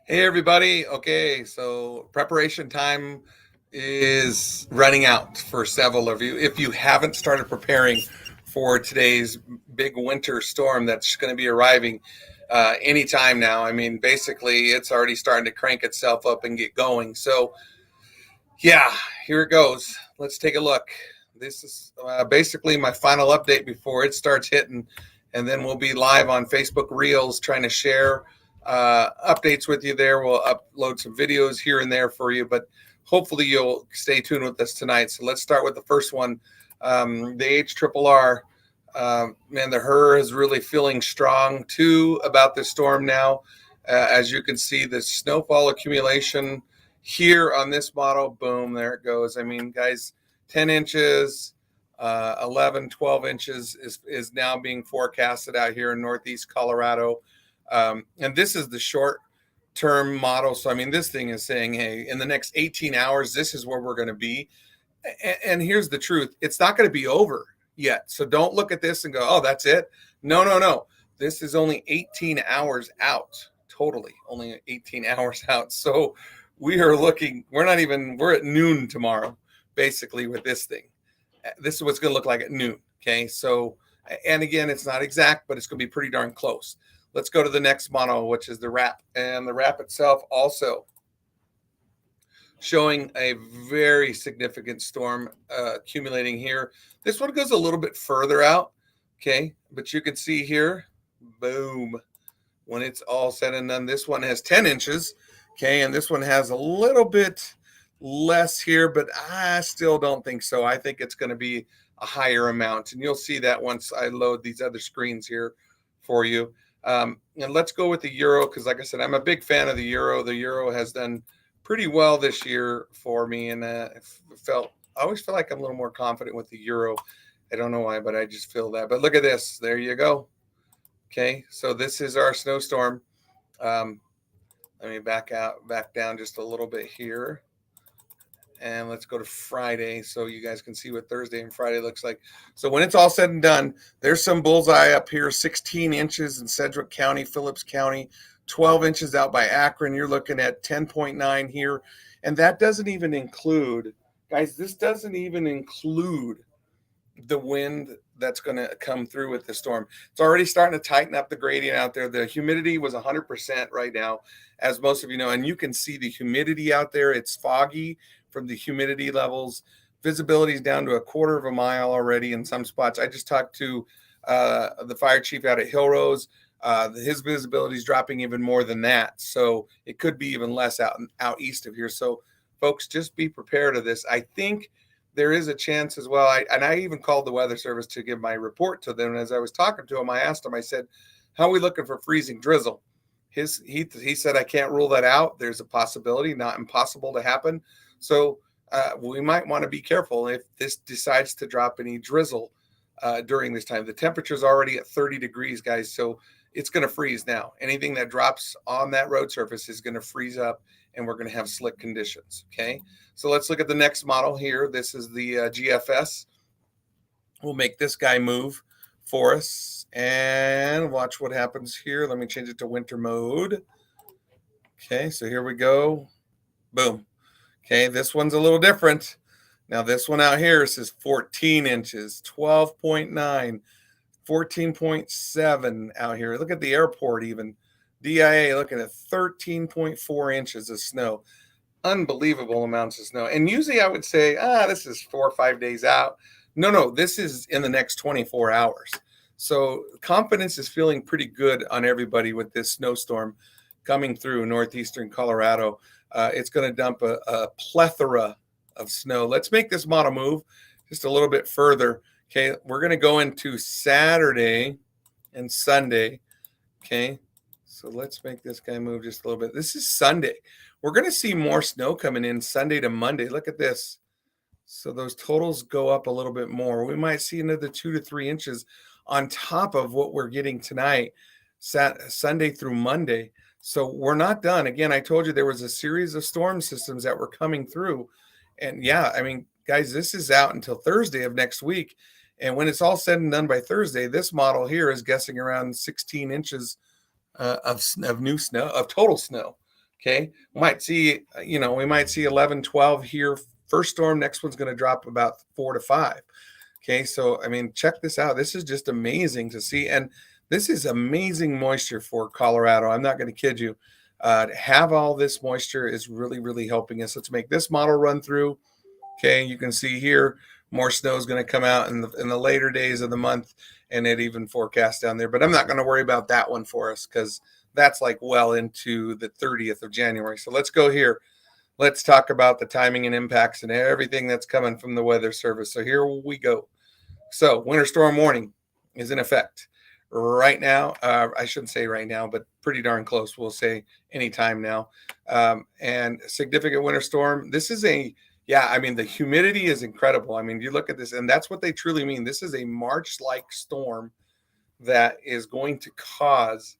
Hey everybody. Okay, so preparation time is running out for several of you. If you haven't started preparing for today's big winter storm that's going to be arriving anytime now, I mean, basically it's already starting to crank itself up and get going. So, yeah, here it goes. Let's take a look. This is basically my final update before it starts hitting, and then we'll be live on Facebook Reels trying to share updates with you there. We'll upload some videos here and there for you, but hopefully you'll stay tuned with us tonight. So let's start with the first one. The HRRR, man, the HRRR is really feeling strong too about the storm now. As you can see, the snowfall accumulation here on this model, boom, there it goes. I mean, guys, 10 inches, 11, 12 inches is now being forecasted out here in Northeast Colorado. And this is the short term model. So, I mean, this thing is saying, hey, in the next 18 hours, this is where we're going to be. And here's the truth, it's not going to be over yet. So don't look at this and go, oh, that's it. No, no, no. This is only 18 hours out, totally only 18 hours out. So we're at noon tomorrow, basically, with this thing. This is what's going to look like at noon. Okay. So, and again, it's not exact, but it's going to be pretty darn close. Let's go to the next model, which is the RAP. And the RAP itself also showing a very significant storm accumulating here. This one goes a little bit further out. Okay. But you can see here, boom, when it's all said and done, this one has 10 inches. Okay. And this one has a little bit less here, but I still don't think so. I think it's going to be a higher amount. And you'll see that once I load these other screens here for you. And let's go with the euro because, like I said, I'm a big fan of the euro. The euro has done pretty well this year for me, and I always feel like I'm a little more confident with the euro. I don't know why, but I just feel that. But look at this. There you go. Okay, so this is our snowstorm. Let me back down just a little bit here. And let's go to Friday so you guys can see what Thursday and Friday looks like. So when it's all said and done, there's some bullseye up here, 16 inches in Sedgwick County, Phillips County, 12 inches out by Akron. You're looking at 10.9 here. And that doesn't even include, guys, this doesn't even include the wind that's going to come through with the storm. It's already starting to tighten up the gradient out there. The humidity was 100% right now, as most of you know, and you can see the humidity out there. It's foggy from the humidity levels. Visibility is down to a quarter of a mile already in some spots. I just talked to the fire chief out at Hillrose. His visibility is dropping even more than that. So it could be even less out east of here. So folks, just be prepared of this. I think there is a chance as well. I even called the weather service to give my report to them. And as I was talking to him, I asked him, I said, how are we looking for freezing drizzle? He said, I can't rule that out. There's a possibility, not impossible to happen. So we might want to be careful if this decides to drop any drizzle during this time. The temperature is already at 30 degrees, guys. So it's going to freeze now. Anything that drops on that road surface is going to freeze up, and we're going to have slick conditions. Okay. So let's look at the next model here. This is the GFS. We'll make this guy move for us and watch what happens here. Let me change it to winter mode. Okay. So here we go. Boom. Okay, this one's a little different. Now, this one out here says 14 inches, 12.9, 14.7 out here. Look at the airport even. DIA looking at 13.4 inches of snow. Unbelievable amounts of snow. And usually I would say, this is 4 or 5 days out. No, this is in the next 24 hours. So confidence is feeling pretty good on everybody with this snowstorm coming through northeastern Colorado. It's going to dump a plethora of snow. Let's make this model move just a little bit further. Okay, we're going to go into Saturday and Sunday. Okay, so let's make this guy move just a little bit. This is Sunday. We're going to see more snow coming in Sunday to Monday. Look at this. So those totals go up a little bit more. We might see another 2 to 3 inches on top of what we're getting tonight, Sunday through Monday. So we're not done. Again, I told you there was a series of storm systems that were coming through. And yeah, I mean, guys, this is out until Thursday of next week. And when it's all said and done by Thursday, this model here is guessing around 16 inches of new snow, of total snow. Okay. Might see, we might see 11, 12 here. First storm, next one's going to drop about 4 to 5. Okay. So, I mean, check this out. This is just amazing to see. And this is amazing moisture for Colorado. I'm not going to kid you. To have all this moisture is really, really helping us. Let's make this model run through. Okay, you can see here more snow is going to come out in the later days of the month, and it even forecasts down there. But I'm not going to worry about that one for us because that's like well into the 30th of January. So let's go here. Let's talk about the timing and impacts and everything that's coming from the Weather Service. So here we go. So winter storm warning is in effect right now. I shouldn't say right now, but pretty darn close. We'll say anytime now. And significant winter storm. This is yeah, I mean, the humidity is incredible. I mean, you look at this, and that's what they truly mean. This is a March-like storm that is going to cause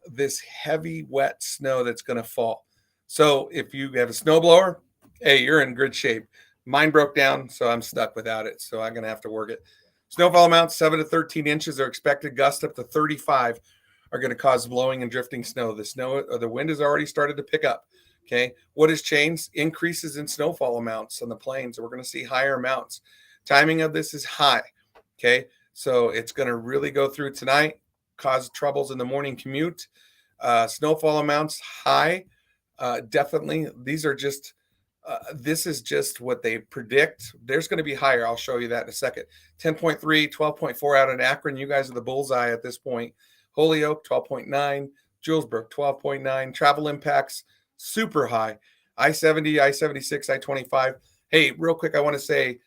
this heavy, wet snow that's going to fall. So if you have a snowblower, hey, you're in good shape. Mine broke down, so I'm stuck without it. So I'm going to have to work it. Snowfall amounts 7 to 13 inches are expected. Gusts up to 35 are going to cause blowing and drifting snow. The wind has already started to pick up. Okay. What has changed? Increases in snowfall amounts on the plains. We're going to see higher amounts. Timing of this is high. Okay. So it's going to really go through tonight, cause troubles in the morning commute. Snowfall amounts high. Definitely. These are just, this is just what they predict. There's going to be higher. I'll show you that in a second. 10.3, 12.4 out in Akron. You guys are the bullseye at this point. Holyoke, 12.9. Julesburg, 12.9. Travel impacts, super high. I-70, I-76, I-25. Hey, real quick, I want to say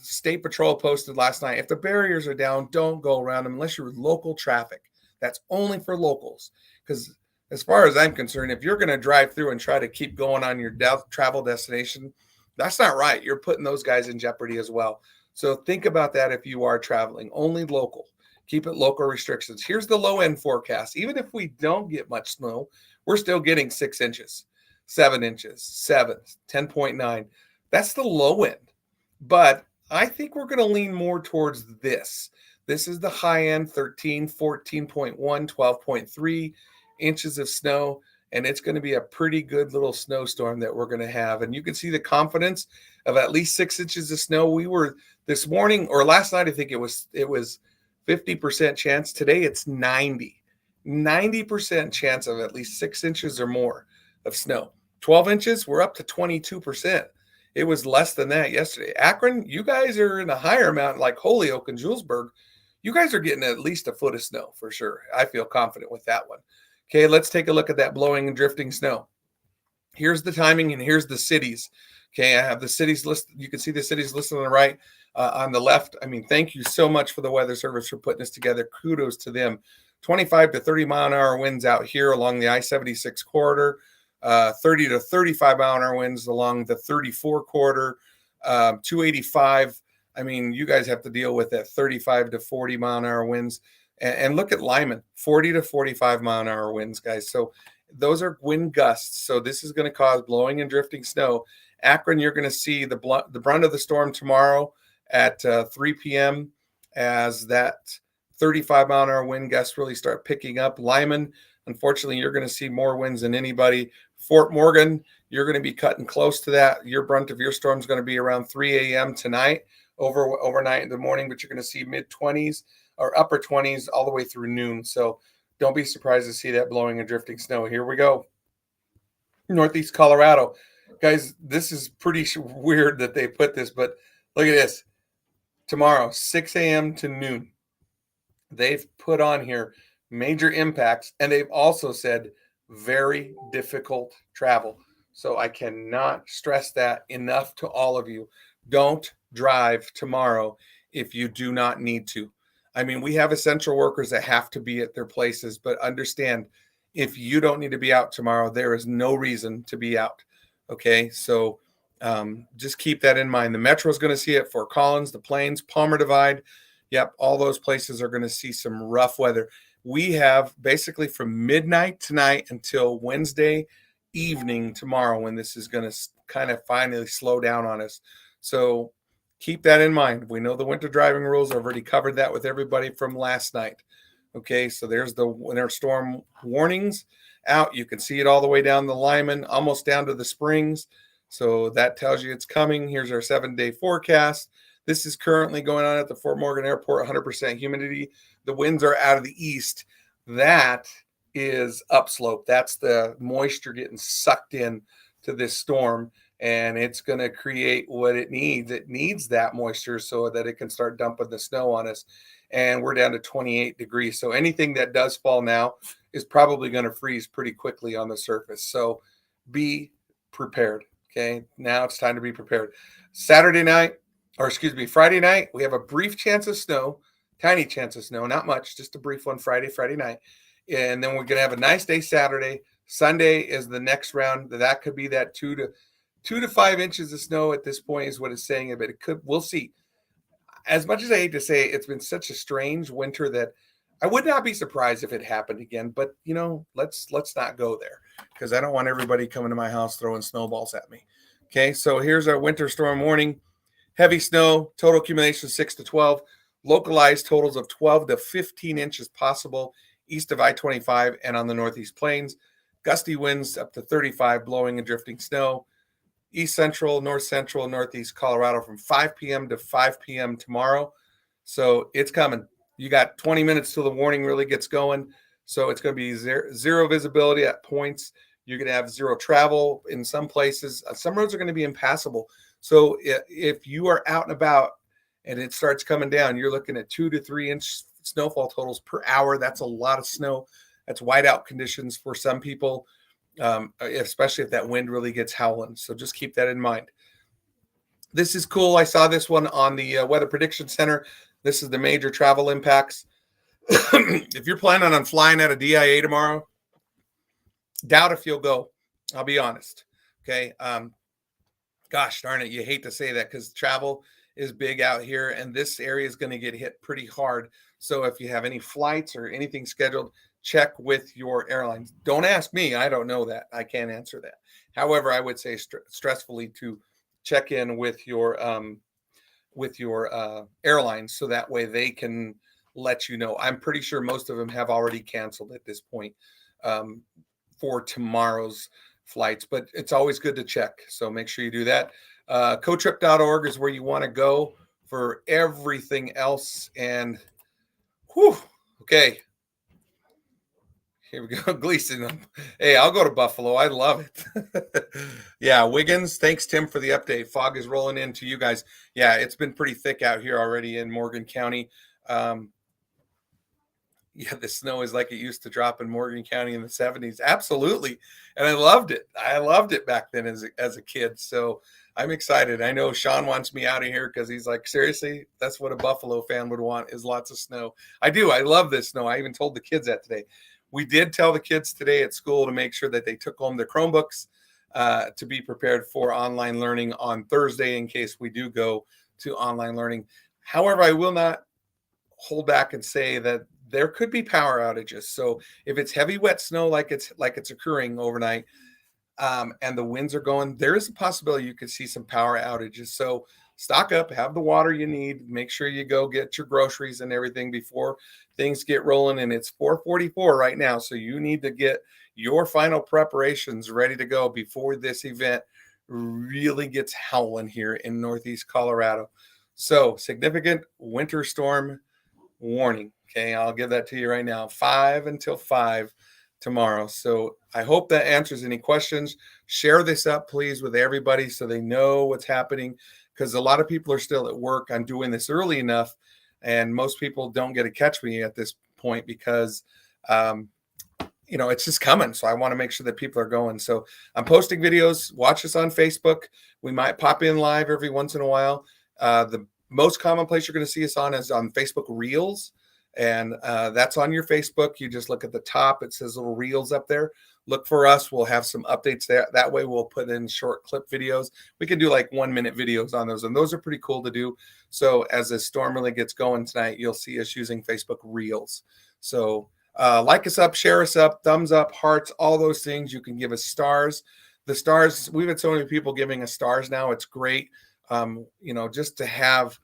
State Patrol posted last night, if the barriers are down, don't go around them unless you're local traffic. That's only for locals. Because as far as I'm concerned, if you're going to drive through and try to keep going on your travel destination, that's not right. You're putting those guys in jeopardy as well. So think about that if you are traveling. Only local. Keep it local restrictions. Here's the low end forecast. Even if we don't get much snow, we're still getting 6 inches, 7 inches, 7, 10.9. That's the low end. But I think we're going to lean more towards this. This is the high end, 13, 14.1, 12.3 inches of snow. And it's going to be a pretty good little snowstorm that we're going to have. And you can see the confidence of at least 6 inches of snow. We were this morning or last night, I think it was 50% chance. Today it's 90% chance of at least 6 inches or more of snow. 12 inches, we're up to 22%. It was less than that yesterday. Akron, you guys are in a higher amount, like Holyoke and Julesburg. You guys are getting at least a foot of snow for sure. I feel confident with that one. Okay, let's take a look at that blowing and drifting snow. Here's the timing and here's the cities. Okay, I have the cities listed. You can see the cities listed on the right. On the left, I mean, thank you so much for the Weather Service for putting this together. Kudos to them. 25 to 30 mile an hour winds out here along the I-76 corridor. 30 to 35 mile an hour winds along the 34 corridor. 285. I mean, you guys have to deal with that 35 to 40 mile an hour winds. And look at Lyman, 40 to 45 mile an hour winds, guys. So those are wind gusts. So this is going to cause blowing and drifting snow. Akron, you're going to see the brunt of the storm tomorrow at 3 p.m. as that 35 mile an hour wind gusts really start picking up. Lyman, unfortunately, you're going to see more winds than anybody. Fort Morgan, you're going to be cutting close to that. Your brunt of your storm is going to be around 3 a.m. tonight, overnight in the morning, but you're going to see mid-20s or upper 20s all the way through noon. So don't be surprised to see that blowing and drifting snow. Here we go. Northeast Colorado. Guys, this is pretty weird that they put this, but look at this. Tomorrow, 6 a.m. to noon. They've put on here major impacts, and they've also said very difficult travel. So I cannot stress that enough to all of you. Don't drive tomorrow if you do not need to. I mean, we have essential workers that have to be at their places, but understand if you don't need to be out tomorrow, there is no reason to be out. Okay, so just keep that in mind. The Metro is going to see it. Fort Collins, the Plains, Palmer Divide. Yep, all those places are going to see some rough weather. We have basically from midnight tonight until Wednesday evening tomorrow when this is going to kind of finally slow down on us. So keep that in mind. We know the winter driving rules. I've already covered that with everybody from last night. Okay, so there's the winter storm warnings out. You can see it all the way down the Lyman, almost down to the Springs. So that tells you it's coming. Here's our 7-day forecast. This is currently going on at the Fort Morgan Airport, 100% humidity. The winds are out of the east. That is upslope. That's the moisture getting sucked in to this storm, and it's going to create what it needs. It needs that moisture so that it can start dumping the snow on us. And we're down to 28 degrees. So anything that does fall now is probably going to freeze pretty quickly on the surface. So be prepared. Okay. Now it's time to be prepared. Friday night, we have a brief chance of snow, tiny chance of snow, not much, just a brief one Friday night. And then we're going to have a nice day Saturday. Sunday is the next round. That could be that 2 to 5 inches of snow at this point is what it's saying, but we'll see. As much as I hate to say it, it's been such a strange winter that I would not be surprised if it happened again. But let's not go there because I don't want everybody coming to my house throwing snowballs at me. Okay, so here's our winter storm warning. Heavy snow, total accumulation 6 to 12, localized totals of 12 to 15 inches possible east of I-25 and on the Northeast Plains. Gusty winds up to 35, blowing and drifting snow. East Central, North Central, Northeast Colorado from 5 p.m. to 5 p.m. tomorrow. So it's coming. You got 20 minutes till the warning really gets going. So it's going to be zero visibility at points. You're going to have zero travel in some places. Some roads are going to be impassable. So if you are out and about and it starts coming down, you're looking at 2 to 3 inch snowfall totals per hour. That's a lot of snow. That's whiteout conditions for some people. Especially if that wind really gets howling. So just keep that in mind. This is cool. I saw this one on the Weather Prediction Center. This is the major travel impacts. If you're planning on flying out of DIA tomorrow, doubt if you'll go. I'll be honest. Okay. Gosh darn it. You hate to say that because travel is big out here and this area is going to get hit pretty hard. So if you have any flights or anything scheduled, check with your airlines. Don't ask me. I don't know that. I can't answer that. However, I would say stressfully to check in with your airlines so that way they can let you know. I'm pretty sure most of them have already canceled at this point for tomorrow's flights, but it's always good to check. So make sure you do that. Cotrip.org is where you want to go for everything else. And okay. Here we go. Gleason. Hey, I'll go to Buffalo. I love it. Yeah, Wiggins. Thanks, Tim, for the update. Fog is rolling into you guys. Yeah, it's been pretty thick out here already in Morgan County. Yeah, the snow is like it used to drop in Morgan County in the 70s. Absolutely. And I loved it. I loved it back then as a kid. So I'm excited. I know Sean wants me out of here because he's like, seriously, that's what a Buffalo fan would want is lots of snow. I do. I love this snow. I even told the kids that today. We did tell the kids today at school to make sure that they took home their Chromebooks to be prepared for online learning on Thursday in case we do go to online learning. However, I will not hold back and say that there could be power outages. So if it's heavy, wet snow like it's occurring overnight and the winds are going, there is a possibility you could see some power outages. So stock up, have the water you need, make sure you go get your groceries and everything before things get rolling. And it's 4:44 right now. So you need to get your final preparations ready to go before this event really gets howling here in Northeast Colorado. So significant winter storm warning. Okay, I'll give that to you right now. 5 until 5 tomorrow. So I hope that answers any questions. Share this up, please, with everybody so they know what's happening because a lot of people are still at work. I'm doing this early enough, and most people don't get to catch me at this point because, it's just coming. So I want to make sure that people are going. So I'm posting videos. Watch us on Facebook. We might pop in live every once in a while. The most common place you're going to see us on is on Facebook Reels. And that's on your Facebook. You just look at the top. It says little reels up there. Look for us. We'll have some updates there. That way we'll put in short clip videos. We can do like 1-minute videos on those. And those are pretty cool to do. So as the storm really gets going tonight, you'll see us using Facebook Reels. So like us up, share us up, thumbs up, hearts, all those things. You can give us stars. The stars, we've had so many people giving us stars now. It's great. Just to have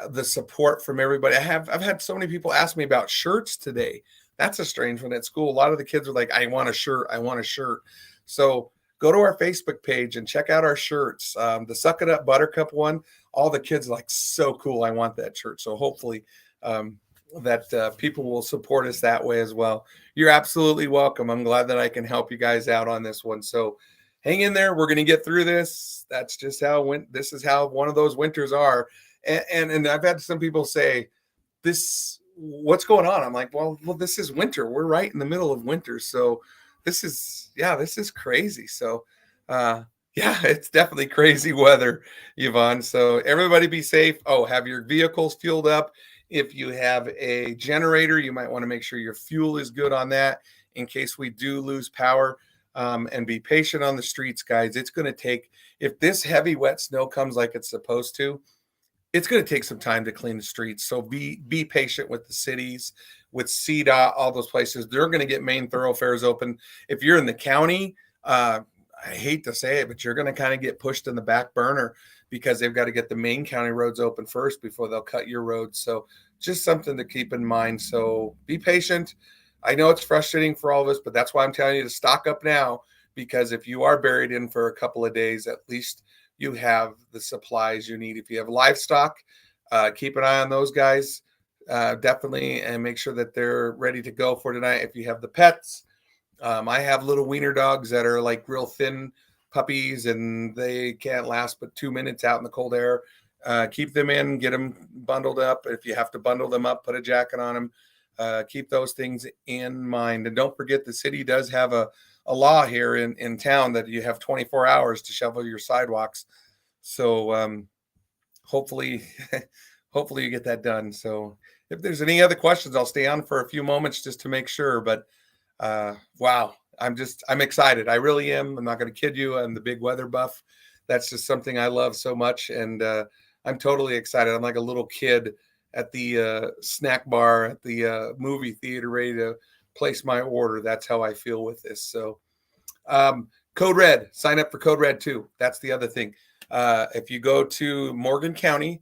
the support from everybody. I've had so many people ask me about shirts today. That's a strange one at school. A lot of the kids are like, I want a shirt. I want a shirt. So go to our Facebook page and check out our shirts. The Suck It Up Buttercup one, all the kids are like, so cool. I want that shirt. So hopefully that people will support us that way as well. You're absolutely welcome. I'm glad that I can help you guys out on this one. So hang in there. We're going to get through this. That's just how this is how one of those winters are. And I've had some people say, what's going on? I'm like, well, this is winter. We're right in the middle of winter. So this is crazy. So, it's definitely crazy weather, Yvonne. So everybody be safe. Oh, have your vehicles fueled up. If you have a generator, you might want to make sure your fuel is good on that in case we do lose power. And be patient on the streets, guys. It's going to take, if this heavy wet snow comes like it's supposed to, it's going to take some time to clean the streets. So be patient with the cities, with CDOT, all those places. They're going to get main thoroughfares open. If you're in the county, I hate to say it, but you're going to kind of get pushed in the back burner because they've got to get the main county roads open first before they'll cut your roads. So just something to keep in mind. So be patient. I know it's frustrating for all of us, but that's why I'm telling you to stock up now, because if you are buried in for a couple of days, at least you have the supplies you need. If you have livestock, keep an eye on those guys definitely, and make sure that they're ready to go for tonight. If you have the pets, I have little wiener dogs that are like real thin puppies, and they can't last but 2 minutes out in the cold air. Keep them in, get them bundled up. If you have to bundle them up, put a jacket on them. Keep those things in mind. And don't forget, the city does have a law here in town that you have 24 hours to shovel your sidewalks. So hopefully you get that done. So if there's any other questions, I'll stay on for a few moments just to make sure. But wow, I'm excited. I really am. I'm not going to kid you. I'm the big weather buff. That's just something I love so much. And I'm totally excited. I'm like a little kid at the snack bar at the movie theater, ready to place my order. That's how I feel with this. So Code Red, sign up for Code Red too. That's the other thing. If you go to Morgan County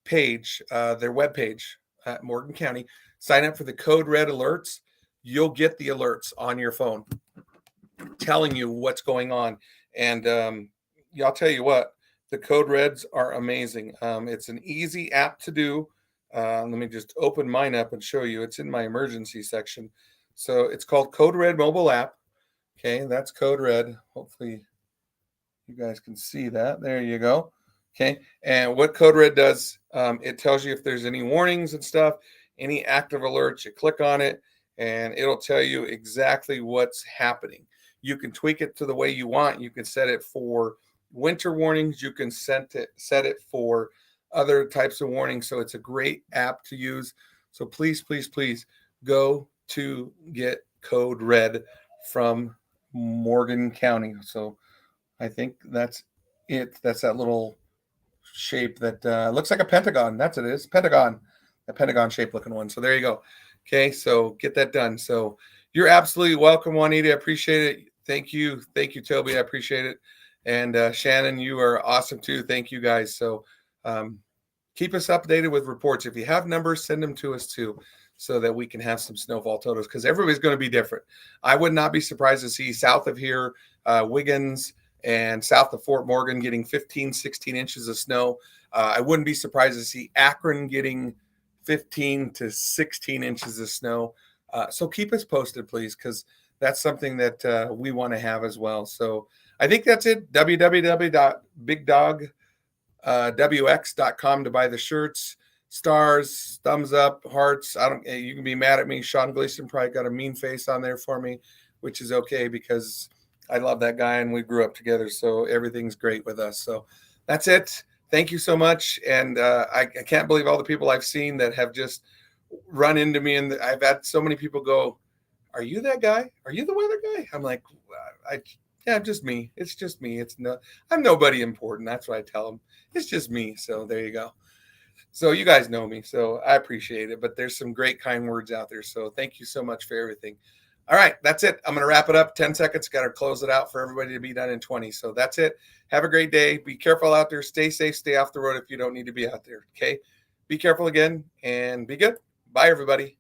page, their webpage at Morgan County, sign up for the Code Red alerts. You'll get the alerts on your phone telling you what's going on. And I'll tell you what, the Code Reds are amazing. It's an easy app to do. Let me just open mine up and show you. It's in my emergency section. So it's called Code Red mobile app. Okay, that's Code Red. Hopefully you guys can see that. There you go. Okay, and what Code Red does, it tells you if there's any warnings and stuff, any active alerts. You click on it, and it'll tell you exactly what's happening. You can tweak it to the way you want. You can set it for winter warnings. You can set it for other types of warnings. So it's a great app to use. So please, please, please go to get Code Red from Morgan County. So I think that's it. That's that little shape that looks like a pentagon. That's it is. Pentagon. A pentagon shaped looking one. So there you go. Okay, so get that done. So you're absolutely welcome, Juanita. I appreciate it. Thank you. Thank you, Toby. I appreciate it. And Shannon, you are awesome too. Thank you, guys. So keep us updated with reports. If you have numbers, send them to us too, so that we can have some snowfall totals, because everybody's going to be different. I would not be surprised to see south of here, Wiggins and south of Fort Morgan getting 15, 16 inches of snow. I wouldn't be surprised to see Akron getting 15 to 16 inches of snow. So keep us posted, please, because that's something that we want to have as well. So I think that's it. www.bigdogwx.com to buy the shirts, stars, thumbs up, hearts. You can be mad at me. Sean Gleason probably got a mean face on there for me, which is okay because I love that guy and we grew up together. So everything's great with us. So that's it. Thank you so much. And I can't believe all the people I've seen that have just run into me. And I've had so many people go, "Are you that guy? Are you the weather guy?" I'm like, yeah, just me. It's just me. I'm nobody important. That's what I tell them. It's just me. So there you go. So you guys know me. So I appreciate it. But there's some great kind words out there. So thank you so much for everything. All right, that's it. I'm going to wrap it up. 10 seconds. Got to close it out for everybody to be done in 20. So that's it. Have a great day. Be careful out there. Stay safe. Stay off the road if you don't need to be out there. Okay. Be careful again and be good. Bye, everybody.